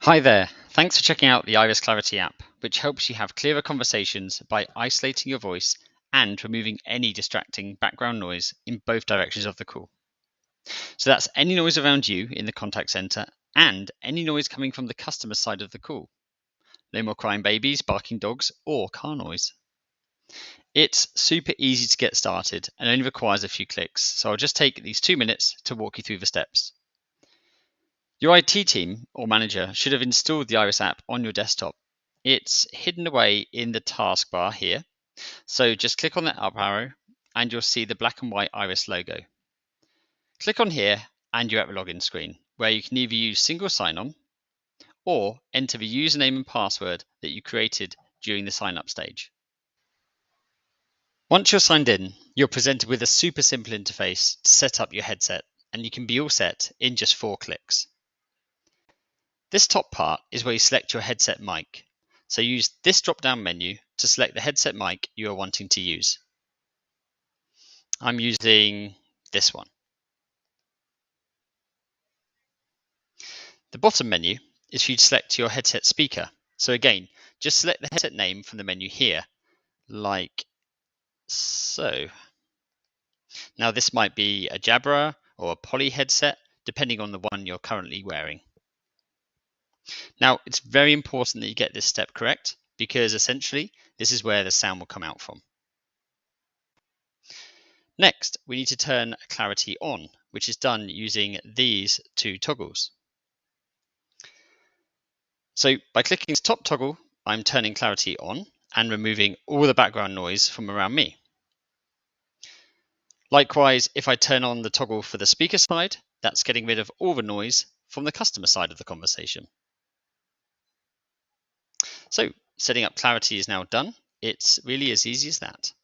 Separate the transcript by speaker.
Speaker 1: Hi there, thanks for checking out the Iris Clarity app, which helps you have clearer conversations by isolating your voice and removing any distracting background noise in both directions of the call. So that's any noise around you in the contact center and any noise coming from the customer side of the call. No more crying babies, barking dogs, or car noise. It's super easy to get started and only requires a few clicks, so I'll just take these 2 minutes to walk you through the steps. Your IT team or manager should have installed the Iris app on your desktop. It's hidden away in the taskbar here, so just click on that up arrow and you'll see the black and white Iris logo. Click on here and you're at the login screen, where you can either use single sign-on or enter the username and password that you created during the sign-up stage. Once you're signed in, you're presented with a super simple interface to set up your headset, and you can be all set in just 4 clicks. This top part is where you select your headset mic, so use this drop-down menu to select the headset mic you are wanting to use. I'm using this one. The bottom menu is for you to select your headset speaker, so again, just select the headset name from the menu here, like so. Now this might be a Jabra or a Poly headset, depending on the one you're currently wearing. Now, it's very important that you get this step correct, because essentially, this is where the sound will come out from. Next, we need to turn clarity on, which is done using these 2 toggles. So by clicking this top toggle, I'm turning clarity on and removing all the background noise from around me. Likewise, if I turn on the toggle for the speaker side, that's getting rid of all the noise from the customer side of the conversation. So setting up clarity is now done. It's really as easy as that.